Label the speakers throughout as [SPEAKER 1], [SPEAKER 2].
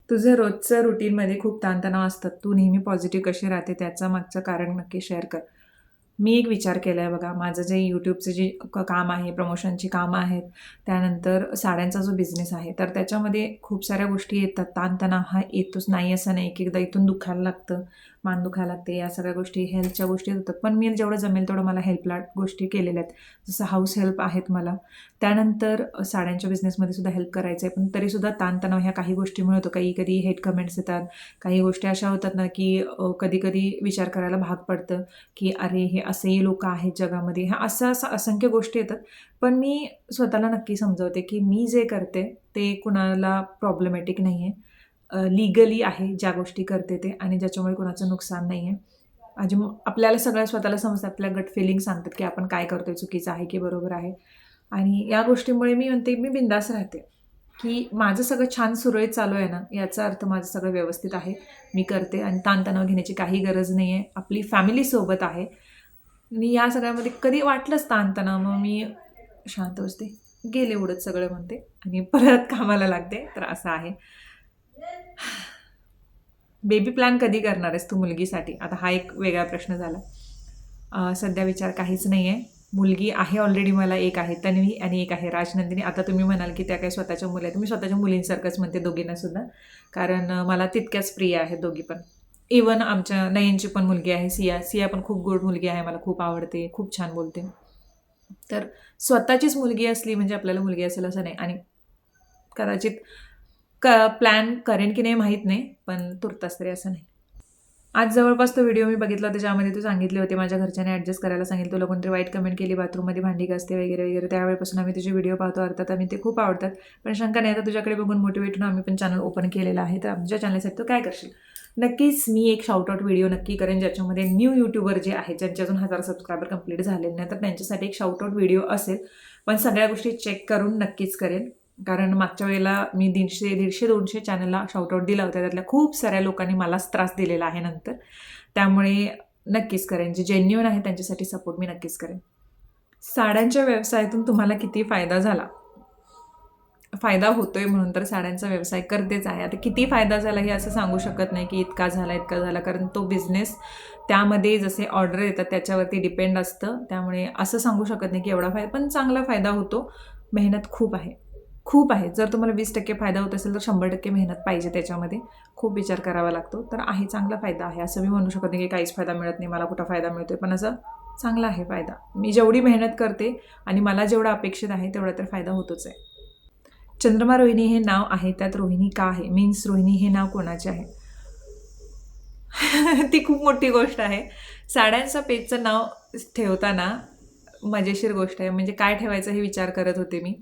[SPEAKER 1] तुझं रोजचं रुटीनमध्ये खूप ताणतणाव असतात. तू नेहमी पॉझिटिव्ह कशी राहते त्याचं मागचं कारण नक्की शेअर कर. मी एक विचार केला आहे बघा, माझं जे YouTubeचं जे काम आहे, प्रमोशनची कामं आहेत, त्यानंतर साड्यांचा जो बिझनेस आहे, तर त्याच्यामध्ये खूप साऱ्या गोष्टी येतात. ताणतणाव हा येतोच, नाही असं नाही. एक-एकदा इथून दुखायला लागतं, मान दुखायला लागते, या सगळ्या गोष्टी हेल्थच्या गोष्टी होतात. पण मी जेवढं जमेल तेवढं मला हेल्पला गोष्टी केलेल्या आहेत. जसं हाऊस हेल्प आहेत मला. त्यानंतर साड्यांच्या बिझनेसमध्ये सुद्धा हेल्प करायचं आहे. पण तरीसुद्धा ताणतणाव ह्या काही गोष्टीमुळे होतो. कधी-कधी हेट कमेंट्स येतात. काही गोष्टी अशा होतात ना, की कधी-कधी विचार करायला भाग पडतं, की अरे, हे असेही लोकं आहेत जगामध्ये. ह्या असं असंख्य गोष्टी येतात. पण मी स्वतःला नक्की समजवते, की मी जे करते ते कुणाला प्रॉब्लेमॅटिक नाही आहे. लीगली आहे ज्या गोष्टी करते ते आणि ज्याच्यामुळे कुणाचं नुकसान नाही आहे. आपल्याला सगळं स्वतःला समजतं. आपल्या गट फिलिंग सांगतात, की आपण काय करतोय चुकीचं आहे की बरोबर आहे. आणि या गोष्टीमुळे मी म्हणते मी बिंदास राहते, की माझं सगळं छान सुरळीत चालू आहे ना, याचा अर्थ माझं सगळं व्यवस्थित आहे. मी करते आणि ताणतणाव घेण्याची काही गरज नाही आहे. आपली फॅमिली सोबत आहे. आणि या सगळ्यामध्ये कधी वाटलंच ताणतणाव, मग मी शांत बसते, गेले उडत सगळं म्हणते आणि परत कामाला लागते. तर असं आहे. बेबी प्लॅन कधी करणार आहेस तू मुलगीसाठी? आता हा एक वेगळा प्रश्न झाला. सध्या विचार काहीच नाही आहे. मुलगी आहे ऑलरेडी मला एक आहे तन्वी आणि एक आहे राजनंदिनी. आता तुम्ही म्हणाल की त्या काही स्वतःच्या मुली आहेत. मी स्वतःच्या मुलींसारखंच म्हणते दोघींनासुद्धा. कारण मला तितक्याच प्रिय आहेत दोघी पण. इवन आमच्या नयनची पण मुलगी आहे सिया. सिया पण खूप गोड मुलगी आहे. मला खूप आवडते. खूप छान बोलते. तर स्वतःचीच मुलगी असली म्हणजे आपल्याला मुलगी असेल असं नाही आणि कदाचित प्लॅन करेन की नाही माहीत नाही, पण तुर्तास तरी असं नाही. आज जवळपास तो व्हिडिओ मी बघितला होता ज्यामध्ये तू सांगितले होते माझ्या घरच्याने ॲडजस्ट करायला सांगितलं. तुला कोणतरी वाईट कमेंट केली बाथरूममध्ये भांडी घासते वगैरे, वगैरे. त्यावेळेपासून आम्ही तुझे व्हिडिओ पाहतो. अर्थात आम्ही ते खूप आवडतात. पण शंका नाही, आता तुझ्याकडे बघून मोटिवेट होऊन आम्ही पण चॅनल ओपन केलेलं आहे. तर आमच्या चॅनलसाठी तू काय करशील? नक्कीच मी एक शाउट आउट व्हिडिओ नक्की करेन ज्याच्यामध्ये न्यू यूट्यूबर जे आहेत, ज्यांचे अजून 1000 सबस्क्रायबर कंप्लीट झालेले नाही, तर त्यांच्यासाठी एक शाउट आउट व्हिडिओ असेल. पण सगळ्या गोष्टी चेक करून नक्कीच करेन. कारण मागच्या वेळेला मी 150-200 चॅनलला शाउटआउट दिला होता. त्यातल्या खूप साऱ्या लोकांनी मलाच त्रास दिलेला आहे नंतर. त्यामुळे नक्कीच करेन. जे जेन्युइन आहे त्यांच्यासाठी सपोर्ट मी नक्कीच करेन. साड्यांच्या व्यवसायातून तुम्हाला किती फायदा झाला? फायदा होतोय म्हणून तर साड्यांचा व्यवसाय करतेच आहे. आता किती फायदा झाला हे असं सांगू शकत नाही, की इतका झाला, इतका झाला. कारण तो बिझनेस त्यामध्ये जसे ऑर्डर येतात त्याच्यावरती डिपेंड असतं. त्यामुळे असं सांगू शकत नाही, की एवढा फायदा पण चांगला फायदा होतो. मेहनत खूप आहे. खूप आहे. जर तुम्हाला 20% फायदा होत असेल तर 100% मेहनत पाहिजे त्याच्यामध्ये. खूप विचार करावा लागतो. तर आहे चांगला फायदा आहे. असं मी म्हणू शकत नाही, की काहीच फायदा मिळत नाही, मला कुठं फायदा मिळतोय. पण असं चांगला आहे फायदा. मी जेवढी मेहनत करते आणि मला जेवढं अपेक्षित आहे तेवढा तर फायदा होतोच आहे. चंद्रमा रोहिणी हे नाव आहे, त्यात रोहिणी का आहे? मीन्स रोहिणी हे नाव कोणाचे आहे? ती खूप मोठी गोष्ट आहे. साड्यांच्या पेजचं नाव ठेवताना मजेशीर गोष्ट आहे. म्हणजे काय ठेवायचं हे विचार करत होते मी.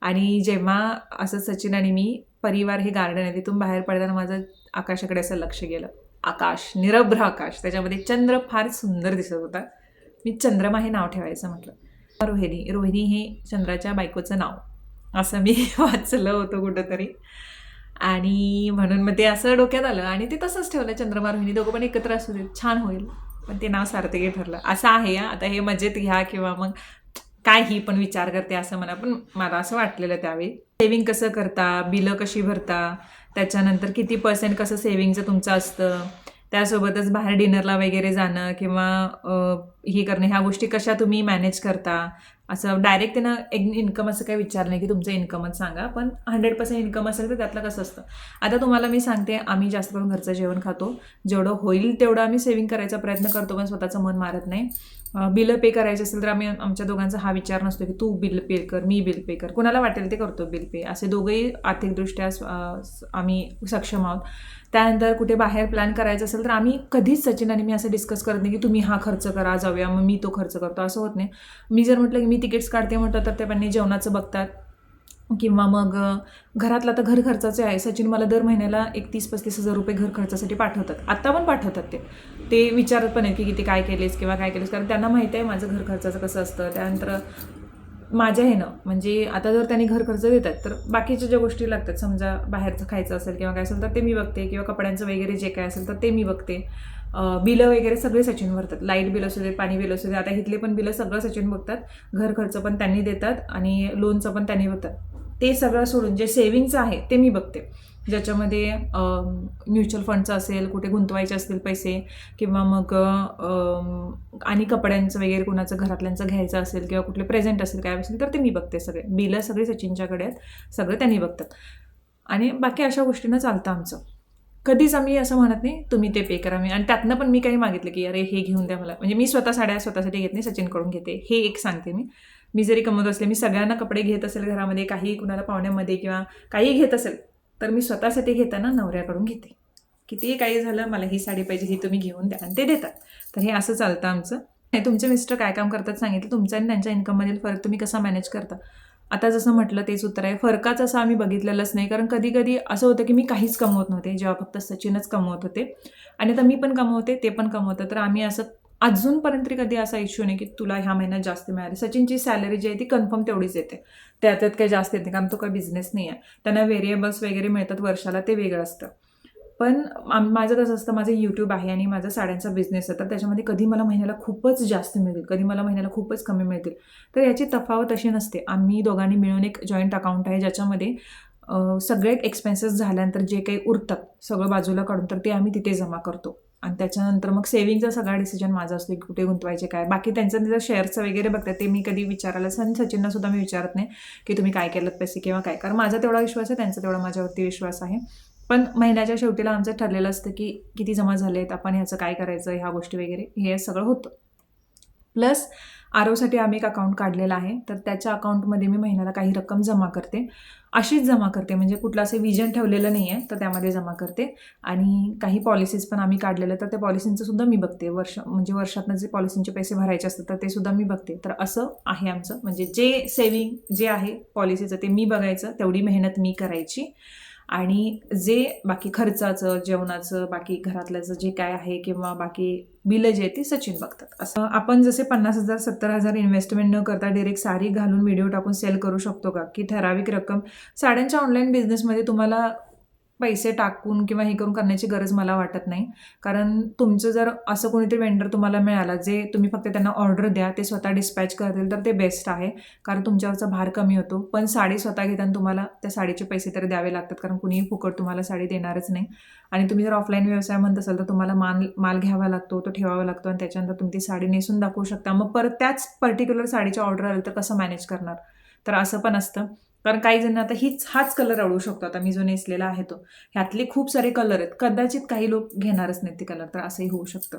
[SPEAKER 1] आणि जेव्हा असं सचिन आणि मी परिवार हे गार्डन आहे तिथून बाहेर पडताना माझं आकाशाकडे असं लक्ष गेलं. आकाश, निरभ्र आकाश. त्याच्यामध्ये चंद्र फार सुंदर दिसत होता. मी चंद्रमा हे नाव ठेवायचं म्हटलं. रोहिणी, रोहिणी हे चंद्राच्या बायकोचं नाव. असं मी वाचलं होतं कुठंतरी. आणि म्हणून मग ते असं डोक्यात आलं आणि ते तसंच ठेवलं चंद्रमा रोहिणी. दोघं पण एकत्र असू देत, छान होईल. पण ते नाव सार्थकी ठरलं. असं आहे हां. आता हे मजेत घ्या किंवा मग काय ही पण विचार करते असं म्हणा. पण मला असं वाटलेलं त्यावेळी. सेव्हिंग कसं करता, बिलं कशी भरता, त्याच्यानंतर किती पर्सेंट कसं सेव्हिंगचं तुमचं असतं, त्यासोबतच बाहेर डिनरला वगैरे जाणं किंवा हे करणं, ह्या गोष्टी कशा तुम्ही मॅनेज करता. असं डायरेक्ट त्यांना इन्कम असं काही विचारलं नाही की तुमचं इन्कमच सांगा, पण 100% इन्कम असेल तर त्यातलं कसं असतं. आता तुम्हाला मी सांगते, आम्ही जास्त करून घरचं जेवण खातो. जेवढं होईल तेवढं आम्ही सेव्हिंग करायचा प्रयत्न करतो, पण स्वतःचं मन मारत नाही. बिलं पे करायचे असेल तर आम्ही आमच्या दोघांचा हा विचार नसतो की तू बिल पे कर, मी बिल पे कर. कुणाला वाटेल ते करतो बिल पे. असे दोघंही आर्थिकदृष्ट्या आम्ही सक्षम आहोत. त्यानंतर कुठे बाहेर प्लॅन करायचं असेल तर आम्ही कधीच सचिन आणि मी असं डिस्कस करत नाही की तुम्ही हा खर्च करा, जाऊया, मग मी तो खर्च करतो, असं होत नाही. मी जर म्हटलं की मी तिकीट्स काढते म्हटलं तर ते पण जेवणाचं बघतात किंवा मग घरातला तर घर खर्चाचे आहे. सचिन मला दर महिन्याला एक 30-35 हजार रुपये घर खर्चासाठी पाठवतात. आत्ता पण पाठवतात ते विचारत पण आहेत की किती काय केलेस किंवा काय केलेस, कारण त्यांना माहिती आहे माझं घर खर्चाचं कसं असतं. त्यानंतर माझ्या ह्यानं म्हणजे आता जर त्यांनी घर खर्च देतात तर बाकीच्या ज्या गोष्टी लागतात, समजा बाहेरचं खायचं असेल किंवा काय असेल तर ते मी बघते किंवा कपड्यांचं वगैरे जे काय असेल तर ते मी बघते. बिलं वगैरे सगळे सचिन भरतात. लाईट बिल असू दे, पाणी बिल असू दे. आता इथले पण बिलं सगळं सचिन बघतात. घर खर्च पण त्यांनी देतात आणि लोनचं पण त्यांनी बघतात. ते सगळं सोडून जे सेव्हिंगचं आहे ते मी बघते. ज्याच्यामध्ये म्युच्युअल फंडचं असेल, कुठे गुंतवायचे असतील पैसे, किंवा मग आणि कपड्यांचं वगैरे कुणाचं घरातल्यांचं घ्यायचं असेल, किंवा कुठले प्रेझेंट असेल काय असेल तर ते मी बघते. सगळे बिलं सगळे सचिनच्याकडे आहेत, सगळं त्यांनी बघतात. आणि बाकी अशा गोष्टीनं चालतं आमचं. कधीच आम्ही असं म्हणत नाही तुम्ही ते पे करा. आणि त्यातनं पण मी काही मागितलं की अरे हे घेऊन द्या मला, म्हणजे मी स्वतः साड्या स्वतःसाठी घेत नाही, सचिनकडून घेते. हे एक सांगते मी जरी कमवत असले, मी सगळ्यांना कपडे घेत असेल घरामध्ये, काही कुणाला पाहुण्यामध्ये किंवा काही घेत असेल तर मी स्वतःसाठी घेताना नवऱ्याकडून घेते. कितीही काही झालं, मला ही साडी पाहिजे, ही तुम्ही घेऊन द्या, आणि ते देतात. तर हे असं चालतं आमचं. तुमचे मिस्टर काय काम करतात सांगितलं, तुमचा आणि त्यांच्या इन्कममधील फरक तुम्ही कसा मॅनेज करता. आता जसं म्हटलं तेच उत्तर आहे. फरकाचं असं आम्ही बघितलेलंच नाही, कारण कधी कधी असं होतं की मी काहीच कमवत नव्हते, जेव्हा फक्त सचिनच कमवत होते, आणि आता मी पण कमवते, ते पण कमवतं. तर आम्ही असं अजूनपर्यंत तरी कधी असा इश्यू नाही की तुला ह्या महिन्यात जास्त मिळाले. सचिनची सॅलरी जी आहे ती कन्फर्म तेवढीच येते, त्यात काही जास्त येते, कारण तो काही बिझनेस नाही आहे. त्यांना व्हेरिएबल्स वगैरे मिळतात वर्षाला, ते वेगळं असतं. पण माझं कसं असतं, माझं यूट्यूब आहे आणि माझा साड्यांचा बिझनेस आहे, तर त्याच्यामध्ये कधी मला महिन्याला खूपच जास्त मिळतील, कधी मला महिन्याला खूपच कमी मिळतील. तर याची तफावत अशी नसते. आम्ही दोघांनी मिळून एक जॉईंट अकाउंट आहे, ज्याच्यामध्ये सगळे एक्सपेन्सेस झाल्यानंतर जे काही उरतात सगळं बाजूला काढून, तर ते आम्ही तिथे जमा करतो. आणि त्याच्यानंतर मग सेव्हिंगचा सगळा डिसिजन माझा असतो की कुठे गुंतवायचे काय. बाकी त्यांचं शेअरचं वगैरे बघतात, ते मी कधी विचारायलाच, आणि सचिनला सुद्धा मी विचारत नाही की तुम्ही काय केलं पैसे किंवा काय, कारण माझा तेवढा विश्वास आहे, त्यांचा तेवढा माझ्यावरती विश्वास आहे. पण महिन्याच्या शेवटीला आमचं ठरलेलं असतं की किती जमा झालेत, आपण ह्याचं काय करायचं, ह्या गोष्टी वगैरे हे सगळं होतं. प्लस आरोसाठी आम्ही एक अकाउंट काढलेलं आहे, तर त्याच्या अकाउंटमध्ये मी महिन्याला काही रक्कम जमा करते. अशीच जमा करते, म्हणजे कुठलं असं विजन ठेवलेलं नाही आहे, तर त्यामध्ये जमा करते. आणि काही पॉलिसीज पण आम्ही काढलेलं, तर त्या पॉलिसींचं सुद्धा मी बघते. म्हणजे वर्षातनं जे पॉलिसींचे पैसे भरायचे असतात तर ते सुद्धा मी बघते. तर असं आहे आमचं, म्हणजे जे सेव्हिंग जे आहे पॉलिसीचं ते मी बघायचं, तेवढी मेहनत मी करायची. आणि जे बाकी खर्चाचं, जेवणाचं, बाकी घरातल्याचं जे काय आहे, किंवा बाकी बिलं जे आहेत ती सचिन बघतात. असं आपण जसे 50,000 70,000 इन्व्हेस्टमेंट न करता डायरेक्ट साडी घालून व्हिडिओ टाकून सेल करू शकतो का, की ठराविक रक्कम साड्यांच्या ऑनलाईन बिझनेसमध्ये तुम्हाला पैसे टाकून किंवा हे करून करण्याची गरज मला वाटत नाही. कारण तुमचं जर असं कोणीतरी वेंडर तुम्हाला मिळाला, जे तुम्ही फक्त त्यांना ऑर्डर द्या, ते स्वतः डिस्पॅच करतील, तर ते बेस्ट आहे, कारण तुमच्यावरचा भार कमी होतो. पण साडी स्वतः घेताना तुम्हाला त्या साडीचे पैसे तरी द्यावे लागतात, कारण कुणीही फुकट तुम्हाला साडी देणारच नाही. आणि तुम्ही जर ऑफलाईन व्यवसाय म्हणत असाल तर तुम्हाला माल घ्यावा लागतो, तो ठेवावा लागतो, आणि त्याच्यानंतर तुम्ही ती साडी नेसून दाखवू शकता. मग परत त्याच पर्टिक्युलर साडीच्या ऑर्डर आलं तर कसं मॅनेज करणार. तर असं पण असतं, कारण काही जण आता हाच कलर आवडू शकतो, आता मी जो नेसलेला आहे तो, ह्यातले खूप सारे कलर आहेत, कदाचित काही लोक घेणारच नाहीत ते कलर, तर असंही होऊ शकतं.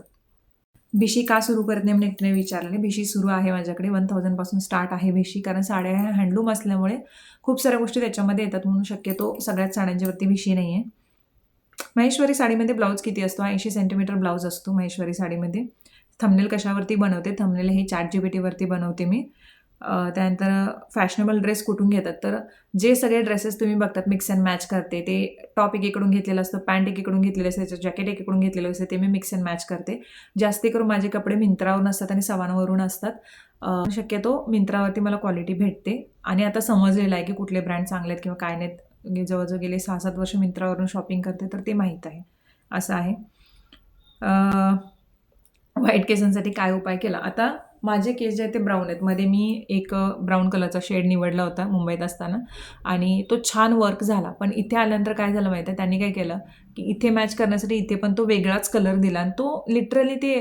[SPEAKER 1] भिशी का सुरू करत नाही म्हणून एकट्याने विचारले. भिशी सुरू आहे माझ्याकडे, 1000 पासून स्टार्ट आहे भिशी, कारण साड्या ह्या हँडलूम असल्यामुळे खूप साऱ्या गोष्टी त्याच्यामध्ये येतात, म्हणून शक्यतो सगळ्याच साड्यांच्यावरती भिशी नाही आहे. महेश्वरी साडीमध्ये ब्लाऊज किती असतो, 80 सेंटीमीटर ब्लाऊज असतो महेश्वरी साडीमध्ये. थंबनेल कशावरती बनवते, थंबनेल हे ChatGPT बनवते मी. त्यानंतर फॅशनेबल ड्रेस कुठून घेतात, तर जे सगळे ड्रेसेस तुम्ही बघतात मिक्स अँड मॅच करते, ते टॉप एकीकडून घेतलेलं असतं, पॅन्ट एकीकडून घेतलेलं असतं, जॅकेट एकीकडून घेतलेलं असतं, ते मी मिक्स अँड मॅच करते. जास्ती करून माझे कपडे मिंत्रावरून असतात आणि सवानावरून असतात. शक्यतो मिंत्रावरती मला क्वालिटी भेटते, आणि आता समजलेलं आहे की कुठले ब्रँड चांगले आहेत किंवा काय नाहीत. जवळजवळ गेले 6-7 वर्ष मिंत्रावरून शॉपिंग करते, तर ते माहीत आहे. असं आहे. व्हाईट केसांसाठी काय उपाय केला. आता माझे केस जे आहेत ते ब्राऊन आहेत. मध्ये मी एक ब्राऊन कलरचा शेड निवडला होता मुंबईत असताना, आणि तो छान वर्क झाला. पण इथे आल्यानंतर काय झालं माहिती आहे, त्यांनी काय केलं की इथे मॅच करण्यासाठी इथे पण तो वेगळाच कलर दिला, आणि तो लिटरली ते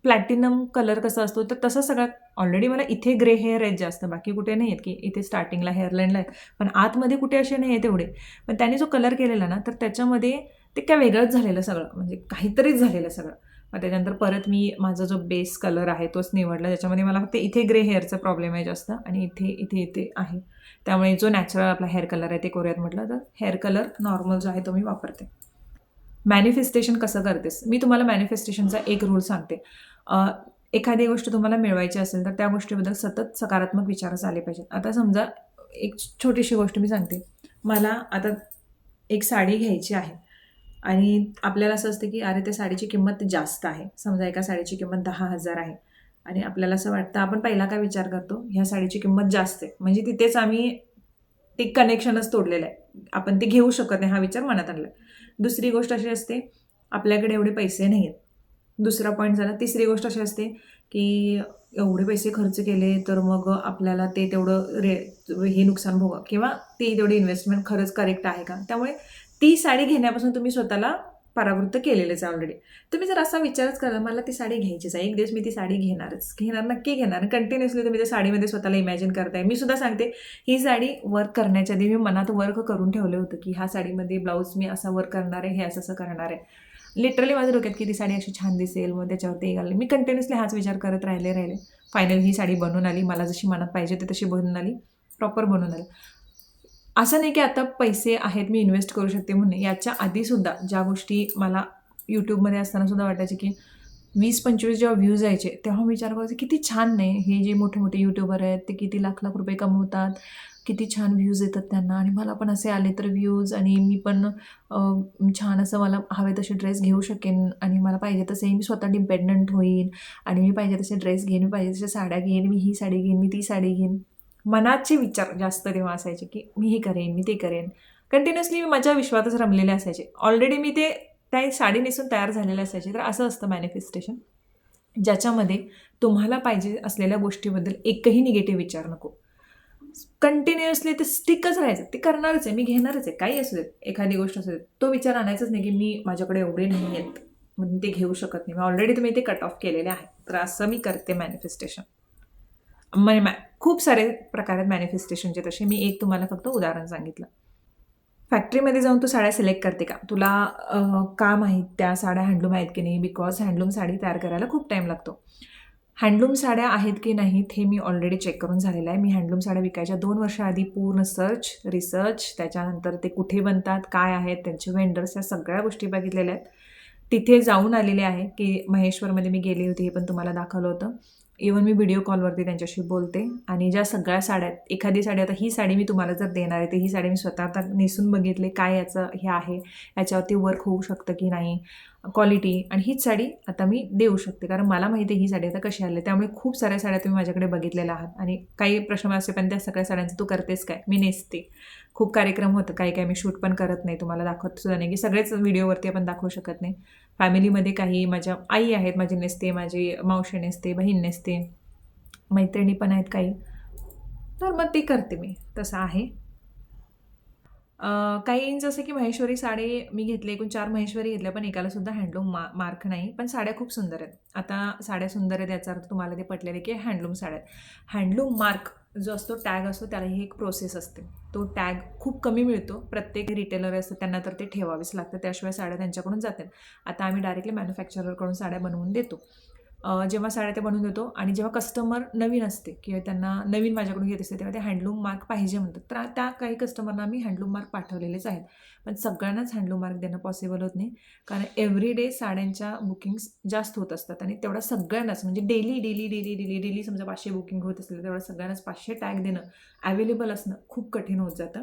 [SPEAKER 1] प्लॅटिनम कलर कसा असतो, तर तसा सगळा. ऑलरेडी मला इथे ग्रे हेअर आहेत जास्त, बाकी कुठे नाही आहेत, की इथे स्टार्टिंगला हेअरलाईनला आहेत, पण आतमध्ये कुठे असे नाही आहेत एवढे. पण त्यांनी जो कलर केलेला ना, तर त्याच्यामध्ये ते काय वेगळंच झालेलं सगळं, म्हणजे काहीतरीच झालेलं सगळं. मग त्याच्यानंतर परत मी माझा जो बेस कलर आहे तोच निवडला, ज्याच्यामध्ये मला फक्त इथे ग्रे हेअरचा प्रॉब्लेम आहे जास्त, आणि इथे इथे इथे आहे. त्यामुळे जो नॅचरल आपला हेअर कलर आहे ते करूयात म्हटलं, तर हेअर कलर नॉर्मल जो आहे तो मी वापरते. मॅनिफेस्टेशन कसं करतेस, मी तुम्हाला मॅनिफेस्टेशनचा एक रूल सांगते. एखादी गोष्ट तुम्हाला मिळवायची असेल तर त्या गोष्टीबद्दल सतत सकारात्मक विचारच आले पाहिजेत. आता समजा एक छोटीशी गोष्ट मी सांगते. मला आता एक साडी घ्यायची आहे, आणि आपल्याला असं असतं की अरे त्या साडीची किंमत जास्त आहे. समजा एका साडीची किंमत 10,000 आहे, आणि आपल्याला असं वाटतं, आपण पहिला काय विचार करतो, ह्या साडीची किंमत जास्त आहे, म्हणजे तिथेच आम्ही ते कनेक्शनच तोडलेलं आहे, आपण ते घेऊ शकत नाही हा विचार मनात आणला. दुसरी गोष्ट अशी असते, आपल्याकडे एवढे पैसे नाही आहेत. दुसरा पॉईंट झाला. तिसरी गोष्ट अशी असते की एवढे पैसे खर्च केले तर मग आपल्याला ते तेवढं हे नुकसान किंवा ती तेवढी इन्व्हेस्टमेंट खरंच करेक्ट आहे का. त्यामुळे ती साडी घेण्यापासून तुम्ही स्वतःला परावृत्त केलेलंच आहे ऑलरेडी. तुम्ही जर असा विचारच करा मला ती साडी घ्यायचीच आहे, एक दिवस मी ती साडी घेणार, नक्की घेणार. कंटिन्युअसली तुम्ही त्या साडीमध्ये स्वतःला इमॅजिन करताय. मी सुद्धा सांगते, ही साडी वर्क करण्याच्या आधी मी मनात वर्क करून ठेवलं होतं की ह्या साडीमध्ये ब्लाऊज मी असा वर्क करणार आहे, हे असं करणार आहे. लिटरली माझ्या डोक्यात की ती साडी अशी छान दिसेल, मग त्याच्यावरती घालले. मी कंटिन्युअसली हाच विचार करत राहिले. फायनली ही साडी बनून आली, मला जशी मनात पाहिजे ते तशी बनून आली, प्रॉपर बनून आली. असं नाही की आता पैसे आहेत मी इन्व्हेस्ट करू शकते म्हणून. याच्या आधीसुद्धा ज्या गोष्टी मला यूट्यूबमध्ये असताना सुद्धा वाटायचे की 20-25 जेव्हा व्ह्यूज यायचे तेव्हा मी विचार करायचे किती छान नाही, हे जे मोठे मोठे यूट्यूबर आहेत ते किती लाख लाख रुपये कमवतात, किती छान व्ह्यूज येतात त्यांना, आणि मला पण असे आले तर व्ह्यूज, आणि मी पण छान असं मला हवे तसे ड्रेस घेऊ शकेन, आणि मला पाहिजे तसे मी स्वतः डिपेंडंट होईन, आणि मी पाहिजे तसे ड्रेस घेईन, मी पाहिजे तशा साड्या घेईन, मी ही साडी घेईन, मी ती साडी घेईन. मनाचे विचार जास्त तेव्हा असायचे की मी हे करेन, मी ते करेन. कंटिन्युअसली मी माझ्या विश्वातच रमलेले असायचे. ऑलरेडी मी ते त्या साडी नेसून तयार झालेले असायचे. तर असं असतं मॅनिफेस्टेशन, ज्याच्यामध्ये तुम्हाला पाहिजे असलेल्या गोष्टीबद्दल एकही निगेटिव्ह विचार नको. कंटिन्युअसली ते स्टिकच राहायचं, ते करणारच आहे, मी घेणारच आहे, काही असू देत, एखादी गोष्ट असू देत. तो विचार आणायचाच नाही की मी माझ्याकडे एवढे नाही आहेत म्हणून ते घेऊ शकत नाही. मी ऑलरेडी तुम्ही ते कट ऑफ केलेले आहे. तर असं मी करते मॅनिफेस्टेशन. म्हणजे खूप सारे प्रकार आहेत मॅनिफेस्टेशनचे तसे. मी एक तुम्हाला फक्त उदाहरण सांगितलं. फॅक्टरीमध्ये जाऊन तू साड्या सिलेक्ट करते का? तुला का माहीत त्या साड्या हँडलूम आहेत की नाही? बिकॉज हँडलूम साडी तयार करायला खूप टाईम लागतो. हँडलूम साड्या आहेत की नाहीत हे मी ऑलरेडी चेक करून झालेलं आहे. मी हँडलूम साड्या विकायच्या 2 वर्षाआधी पूर्ण रिसर्च, त्याच्यानंतर ते कुठे बनतात, काय आहेत, त्यांचे वेंडर्स, या सगळ्या गोष्टी बघितलेल्या आहेत. तिथे जाऊन आलेले आहे की महेश्वरमध्ये मी गेली होती, हे पण तुम्हाला दाखवलं होतं. इवन मी व्हिडिओ कॉलवरती त्यांच्याशी बोलते, आणि ज्या सगळ्या साड्या, एखादी साडी, आता ही साडी मी तुम्हाला जर देणार आहे तर ही साडी मी स्वतः आता नेसून बघितले, काय याचं हे आहे, याच्यावरती वर्क होऊ शकतं की नाही, क्वालिटी, आणि हीच साडी आता मी देऊ शकते, कारण मला माहिती आहे ही साडी आता कशी आली. त्यामुळे खूप साऱ्या साड्या तुम्ही माझ्याकडे बघितलेल्या आहात, आणि काही प्रश्न असे पण त्या सगळ्या साड्यांचं तू करतेस काय? मी नेसते. खूप कार्यक्रम होतं, काही मी शूट पण करत नाही, तुम्हाला दाखवत सुद्धा नाही, की सगळेच व्हिडिओवरती आपण दाखवू शकत नाही. फॅमिलीमध्ये काही माझ्या आई आहेत, माझी नेसते, माझी मावशी नेसते, बहीण नेसते, मैत्रिणी पण आहेत काही, तर मग ते करते मी, तसं आहे. काही जसं की महेश्वरी साडी मी घेतली, एकूण 4 महेश्वरी घेतल्या, पण एकाला सुद्धा हँडलूम मार्क नाही. पण साड्या खूप सुंदर आहेत. आता साड्या सुंदर आहेत याचा अर्थ तुम्हाला ते पटलेले की हँडलूम साड्या आहेत. हँडलूम मार्क जो असतो, टॅग असतो, त्याला ही एक प्रोसेस असते. तो टॅग खूप कमी मिळतो. प्रत्येक रिटेलर असतं त्यांना तर ते ठेवावेच लागतं, त्याशिवाय साड्या त्यांच्याकडून जातात. आता आम्ही डायरेक्टली मॅन्युफॅक्चररकडून साड्या बनवून देतो. जेव्हा साड्या ते बनवून देतो, आणि जेव्हा कस्टमर नवीन असते किंवा त्यांना नवीन माझ्याकडून घेत असते, तेव्हा ते हँडलूम मार्क पाहिजे म्हणतात. तर त्या काही कस्टमरना आम्ही हँडलूम मार्क पाठवलेलेच आहेत. पण सगळ्यांनाच हँडलूम मार्क देणं पॉसिबल होत नाही, कारण एव्हरी डे साड्यांच्या बुकिंग्स जास्त होत असतात, आणि तेवढा सगळ्यांनाच, म्हणजे डेली समजा 500 बुकिंग होत असतील, तेवढ्या सगळ्यांनाच 500 टॅग देणं, अवेलेबल असणं खूप कठीण होत जातं.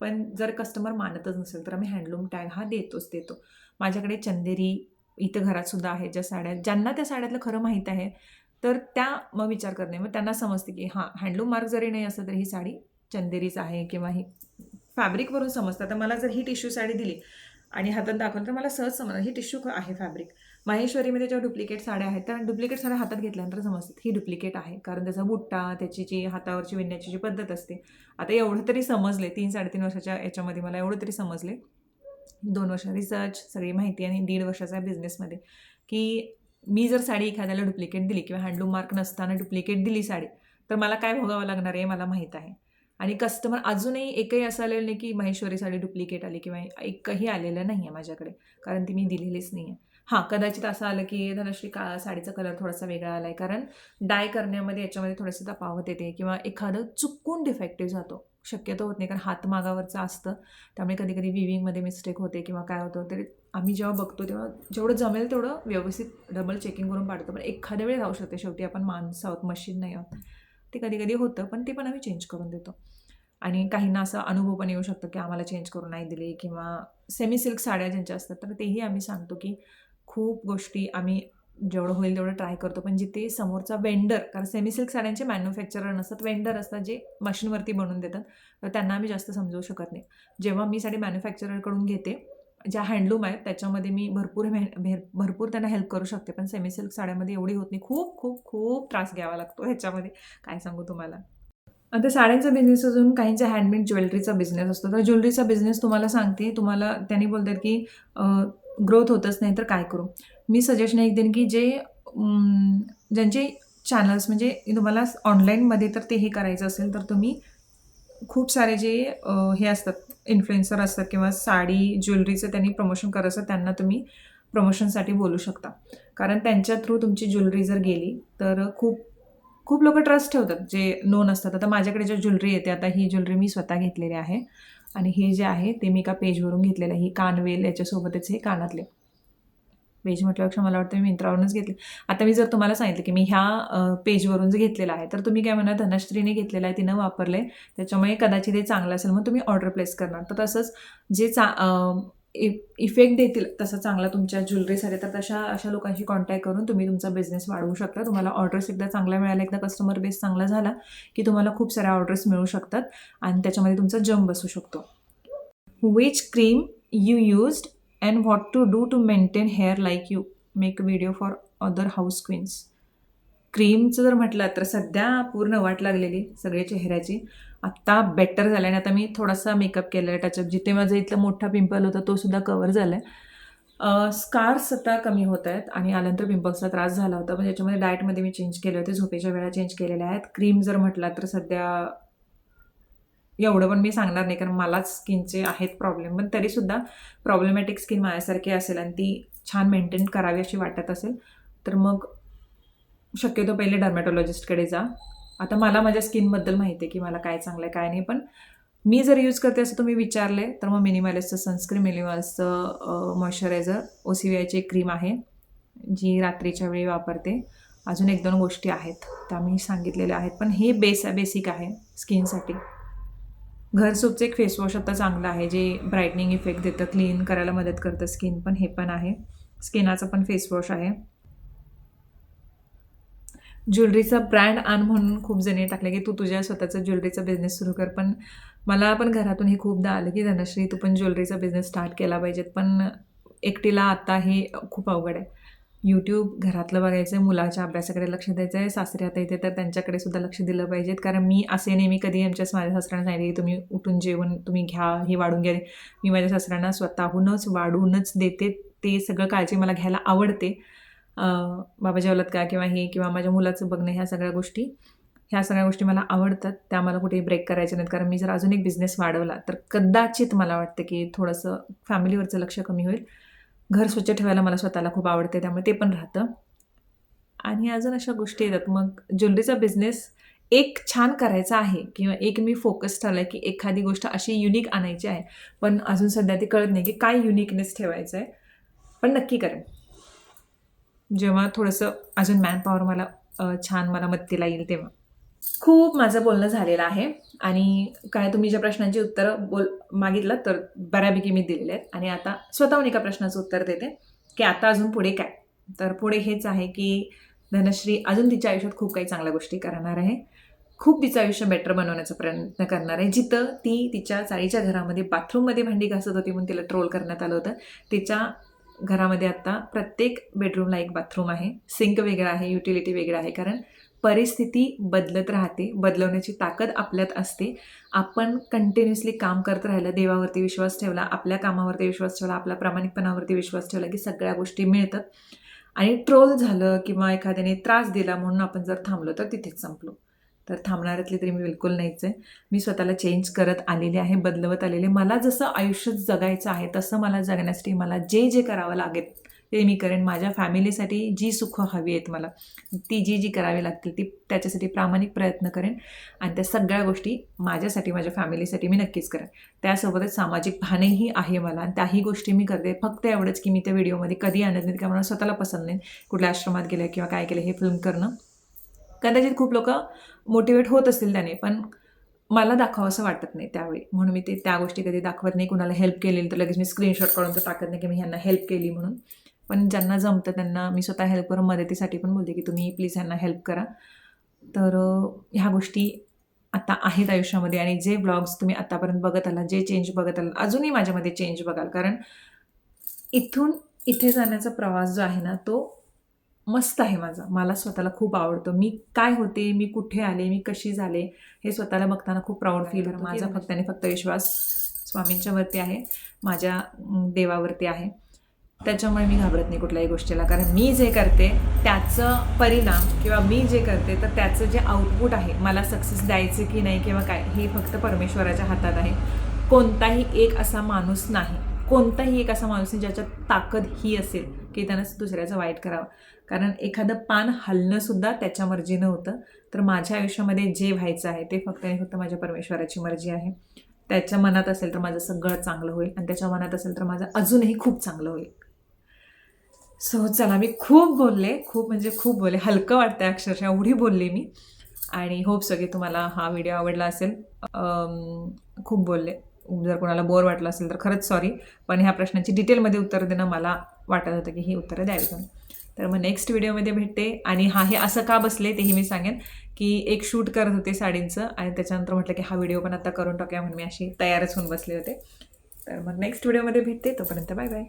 [SPEAKER 1] पण जर कस्टमर मानतच नसेल तर आम्ही हँडलूम टॅग हा देतो. माझ्याकडे चंदेरी इथं घरात सुद्धा आहेत, ज्या साड्या, ज्यांना त्या साड्यातलं खरं माहीत आहे, तर त्या मग विचार करणे, मग त्यांना समजते की हां, हँडलूम मार्क जरी नाही असलं तरी ही साडी चंदेरीच आहे, किंवा ही फॅब्रिकवरून समजतं. आता मला जर ही टिश्यू साडी दिली आणि हातात दाखवलं तर मला सहज समजणार ही टिश्यू आहे फॅब्रिक. माहेश्वरीमध्ये जेव्हा डुप्लिकेट साड्या आहेत, त्या डुप्लिकेट साड्या हातात घेतल्यानंतर समजतात ही डुप्लिकेट आहे, कारण त्याचा बुट्टा, त्याची जी हातावरची विणण्याची जी पद्धत असते. आता एवढं तरी समजले, 3-3.5 वर्षाच्या याच्यामध्ये मला एवढं तरी समजले, 2 वर्ष रिसर्च, सगळी माहिती, आणि 1.5 वर्षाचा बिझनेसमध्ये, की मी जर साडी एखाद्याला डुप्लिकेट दिली किंवा हँडलूम मार्क नसताना डुप्लिकेट दिली साडी, तर मला काय भोगावं लागणार आहे मला माहीत आहे. आणि कस्टमर अजूनही एकही असं आलेलं नाही की महेश्वरी साडी डुप्लिकेट आली, किंवा एकही आलेलं नाही आहे माझ्याकडे, कारण ती मी दिलेलीच नाही आहे. हां, कदाचित असं आलं की धनश्री साडीचा कलर थोडासा वेगळा आला आहे, कारण डाय करण्यामध्ये याच्यामध्ये थोडंसं तफावत येते, किंवा एखादं चुकून डिफेक्टिव्ह जातो, शक्यतो होत नाही, कारण हातमागावरचं असतं, त्यामुळे कधी विविंगमध्ये मिस्टेक होते किंवा काय होतं. तरी आम्ही जेव्हा बघतो तेव्हा जेवढं जमेल तेवढं व्यवस्थित डबल चेकिंग करून पाडतो, पण एखाद्या वेळी राहू शकते, शेवटी आपण माणसं आहोत, मशीन नाही आहोत. ते कधी होतं, पण ते पण आम्ही चेंज करून देतो. आणि काहींना असा अनुभव पण येऊ शकतो की आम्हाला चेंज करून नाही दिली, किंवा सेमी सिल्क साड्या ज्यांच्या असतात, तर तेही आम्ही सांगतो की खूप गोष्टी आम्ही जेवढं होईल तेवढं ट्राय करतो, पण जिथे समोरचा वेंडर, कारण सेमी सिल्क साड्यांचे मॅन्युफॅक्चरर नसतात, वेंडर असतात जे मशीनवरती बनवून देतात, तर त्यांना आम्ही जास्त समजवू शकत नाही. जेव्हा मी साडी मॅन्युफॅक्चररकडून घेते, ज्या हँडलूम आहेत त्याच्यामध्ये मी भरपूर त्यांना हेल्प करू शकते, पण सेमी सिल्क साड्यामध्ये एवढी होत नाही. खूप त्रास घ्यावा लागतो ह्याच्यामध्ये, काय सांगू तुम्हाला. आता साड्यांचा बिझनेस असून काहींचा हँडमेड ज्वेलरीचा बिझनेस असतो. तर ज्वेलरीचा बिझनेस तुम्हाला सांगते, तुम्हाला त्यांनी बोलतात की ग्रोथ होतच नाही तर काय करू? मी सजेशन एक देईन की जे ज्यांचे चॅनल्स म्हणजे तुम्हाला ऑनलाईनमध्ये तर ते हे करायचं असेल तर तुम्ही खूप सारे जे हे असतात इन्फ्लुएन्सर असतात किंवा साडी ज्वेलरीचं त्यांनी प्रमोशन करत असतात त्यांना तुम्ही प्रमोशनसाठी बोलू शकता. कारण त्यांच्या थ्रू तुमची ज्वेलरी जर गेली तर खूप खूप लोकं ट्रस्ट ठेवतात जे नोन असतात. आता माझ्याकडे जे ज्वेलरी येते, आता ही ज्वेलरी मी स्वतः घेतलेली आहे आणि हे जे आहे ते मी एका पेजवरून घेतलेलं आहे. ही कानवेल याच्यासोबतच हे कानातले. पेज म्हटल्यापेक्षा मला वाटतं मी Myntraवरूनच घेतले. आता मी जर तुम्हाला सांगितलं की मी ह्या पेजवरून जे घेतलेलं आहे, तर तुम्ही काय म्हणाल धनश्रीने घेतलेलं आहे, तिनं वापरलंय, त्याच्यामुळे कदाचित हे चांगलं असेल, मग तुम्ही ऑर्डर प्लेस करणार. तर तसंच जे इफेक्ट देतील तसा चांगला तुमच्या ज्वेलरीसाठी, तर अशा लोकांशी कॉन्टॅक्ट करून तुम्ही तुमचा बिझनेस वाढवू शकता. तुम्हाला ऑर्डर्स एकदा चांगल्या मिळाल्या, एकदा कस्टमर बेस चांगला झाला, की तुम्हाला खूप साऱ्या ऑर्डर्स मिळू शकतात आणि त्याच्यामध्ये तुमचा जम बसू शकतो. Which cream you used and what to do to maintain hair like you? Make a video for other house queens. क्रीमचं जर म्हटलं तर सध्या पूर्ण वाट लागलेली सगळ्या चेहऱ्याची. आत्ता बेटर झालं आणि आता मी थोडासा मेकअप केला आहे. टचअप जिथे माझं इथलं मोठा पिंपल होता तो सुद्धा कव्हर झाला आहे. स्कार्स आता कमी होत आहेत आणि आल्यानंतर पिंपल्सचा त्रास झाला होता. पण त्याच्यामध्ये डाएटमध्ये मी चेंज केले होते. झोपेच्या वेळा चेंज केलेल्या आहेत. क्रीम जर म्हटला तर सध्या एवढं पण मी सांगणार नाही कारण मलाच स्किनचे आहेत प्रॉब्लेम. पण तरीसुद्धा प्रॉब्लेमॅटिक स्किन माझ्यासारखी असेल आणि ती छान मेंटेन करावी अशी वाटत असेल तर मग शक्यतो पहिले डर्मॅटॉलॉजिस्टकडे जा. आता मला माझ्या स्किनबद्दल माहिती आहे की मला काय चांगलं आहे काय नाही. पण मी जर यूज करते असं तुम्ही विचारले तर मग मिनिमलिस्टचं सनस्क्रीन, मिनिमलिस्टचं मॉइश्चरायझर, OCVIची एक क्रीम आहे जी रात्रीच्या वेळी वापरते. अजून 1-2 गोष्टी आहेत त्या मी सांगितलेल्या आहेत. पण हे बेसिक आहे स्किनसाठी. घरसूपचं एक फेसवॉश आता चांगलं आहे जे ब्राईटनिंग इफेक्ट देतं, क्लीन करायला मदत करतं स्किन. पण हे पण आहे. स्किनाचं पण फेसवॉश आहे. ज्वेलरीचा ब्रँड आण म्हणून खूप जणी टाकले की तू तुझ्या स्वतःचा ज्वेलरीचा बिझनेस सुरू कर. पण मला पण घरातून हे खूपदा आलं की धनश्री तू पण ज्वेलरीचा बिझनेस स्टार्ट केला पाहिजेत. पण एकटीला आता हे खूप अवघड आहे. यूट्यूब घरातलं बघायचं आहे, मुलाच्या अभ्यासाकडे लक्ष द्यायचं आहे, सासरे आता इथे तर त्यांच्याकडे सुद्धा लक्ष दिलं पाहिजेत. कारण मी असे नेहमी कधी माझ्या सासऱ्यांना सांगितले की तुम्ही उठून जेवण तुम्ही घ्या, हे वाढून घ्या. मी माझ्या सासऱ्यांना स्वतःहूनच वाढूनच देते. ते सगळं काळजी मला घ्यायला आवडते. बाबा जेवलात का किंवा हे किंवा माझ्या मुलाचं बघणं ह्या सगळ्या गोष्टी मला आवडतात. त्या मला कुठेही ब्रेक करायच्या नाहीत. कारण मी जर अजून एक बिझनेस वाढवला तर कदाचित मला वाटतं की थोडंसं फॅमिलीवरचं लक्ष कमी होईल. घर स्वच्छ ठेवायला मला स्वतःला खूप आवडते त्यामुळे ते पण राहतं. आणि अजून अशा गोष्टी येतात. मग ज्वेलरीचा बिझनेस एक छान करायचा आहे किंवा एक मी फोकस ठरला आहे की एखादी गोष्ट अशी युनिक आणायची आहे. पण अजून सध्या ते कळत नाही की काय युनिकनेस ठेवायचं आहे. पण नक्की करेन. जेव्हा थोडंसं अजून मॅनपॉवर मला छान मला मदतीला येईल तेव्हा. खूप माझं बोलणं झालेलं आहे आणि काय तुम्ही ज्या प्रश्नांची उत्तरं मागितलं तर बऱ्यापैकी मी दिलेले आहेत आणि आता स्वतःहून एका प्रश्नाचं उत्तर देते की आता अजून पुढे काय? तर पुढे हेच आहे की धनश्री अजून तिच्या आयुष्यात खूप काही चांगल्या गोष्टी करणार आहे. खूप तिचं आयुष्य बेटर बनवण्याचा प्रयत्न करणार आहे. जिथं ती तिच्या चाळीच्या घरामध्ये बाथरूममध्ये भांडी घासत होती म्हणून तिला ट्रोल करण्यात आलं होतं. तिच्या घरामध्ये आता प्रत्येक बेडरूमला एक बाथरूम आहे. सिंक वेगळा आहे, युटिलिटी वेगळं आहे. कारण परिस्थिती बदलत राहते. बदलवण्याची ताकद आपल्यात असते. आपण कंटिन्युअसली काम करत राहिलं, देवावरती विश्वास ठेवला, आपल्या कामावरती विश्वास ठेवला, आपल्या प्रामाणिकपणावरती विश्वास ठेवला की सगळ्या गोष्टी मिळतात. आणि ट्रोल झालं किंवा एखाद्याने त्रास दिला म्हणून आपण जर थांबलो तर तिथेच संपलो. तर थांबणाऱ्यातली तरी मी बिलकुल नाहीच आहे. मी स्वतःला चेंज करत आलेले आहे, बदलवत आलेले. मला जसं आयुष्य जगायचं आहे तसं मला जगण्यासाठी मला जे करावं लागेल ते मी करेन. माझ्या फॅमिलीसाठी जी सुखं हवी आहेत मला ती जी करावी लागतील ती त्याच्यासाठी प्रामाणिक प्रयत्न करेन आणि त्या सगळ्या गोष्टी माझ्यासाठी माझ्या फॅमिलीसाठी मी नक्कीच करेन. त्यासोबतच सामाजिक भानही आहे मला आणि त्याही गोष्टी मी करते. फक्त एवढंच की मी त्या व्हिडिओमध्ये कधी आणत नाही कारण मला स्वतःला पसंत नाही कुठल्या आश्रमात गेलं किंवा काय केलं हे फिल्म करणं. कदाचित खूप लोकं मोटिवेट होत असतील त्याने पण मला दाखवावंसं वाटत नाही त्यावेळी म्हणून मी त्या गोष्टी कधी दाखवत नाही. कुणाला हेल्प केलेली तर लगेच मी स्क्रीनशॉट काढून तर टाकत नाही की मी ह्यांना हेल्प केली म्हणून. पण ज्यांना जमतं त्यांना मी स्वतः हेल्प करून मदतीसाठी पण बोलते की तुम्ही प्लीज ह्यांना हेल्प करा. तर ह्या गोष्टी आता आहेत आयुष्यामध्ये आणि जे ब्लॉग्स तुम्ही आतापर्यंत बघत आला, जे चेंज बघत आला, अजूनही माझ्यामध्ये चेंज बघाल. कारण इथून इथे जाण्याचा प्रवास जो आहे ना तो मस्त आहे माझा. मला स्वतःला खूप आवडतो. मी काय होते, मी कुठे आले, मी कशी झाले, हे स्वतःला बघताना खूप प्राऊड फील होतं. माझा फक्त आणि फक्त विश्वास स्वामींच्या वरती आहे, माझ्या देवावरती आहे. त्याच्यामुळे मी घाबरत नाही कुठल्याही गोष्टीला. कारण मी जे करते त्याचं परिणाम किंवा मी जे करते तर त्याचं जे आउटपुट आहे, मला सक्सेस द्यायचे की नाही किंवा काय, हे फक्त परमेश्वराच्या हातात आहे. कोणताही एक असा माणूस नाही, कोणताही एक असा माणूस नाही ज्याच्यात ताकद ही असेल की त्यानं दुसऱ्याचं वाईट करावं. कारण एखादं पान हलणंसुद्धा त्याच्या मर्जीनं होतं. तर माझ्या आयुष्यामध्ये जे व्हायचं आहे ते फक्त आणि फक्त माझ्या परमेश्वराची मर्जी आहे. त्याच्या मनात असेल तर माझं सगळं चांगलं होईल आणि त्याच्या मनात असेल तर माझं अजूनही खूप चांगलं होईल. सो चला, मी खूप बोलले, खूप म्हणजे खूप बोलले. हलकं वाटतं अक्षरशः, एवढी बोलले मी. आणि होप सो की तुम्हाला हा व्हिडिओ आवडला असेल. खूप बोलले. जर कोणाला बोर वाटलं असेल तर खरंच सॉरी. पण ह्या प्रश्नाची डिटेलमध्ये उत्तर देणं मला वाटत होतं की ही उत्तरं द्यावी तुम्ही. तर मग नेक्स्ट व्हिडिओमध्ये भेटते. आणि हे असं का बसले तेही मी सांगेन की एक शूट करत होते साडींचं आणि त्याच्यानंतर म्हटलं की हा व्हिडिओ पण आता करून टाकूया म्हणून मी अशी तयारच होऊन बसले होते. तर मग नेक्स्ट व्हिडिओमध्ये भेटते. तोपर्यंत बाय बाय.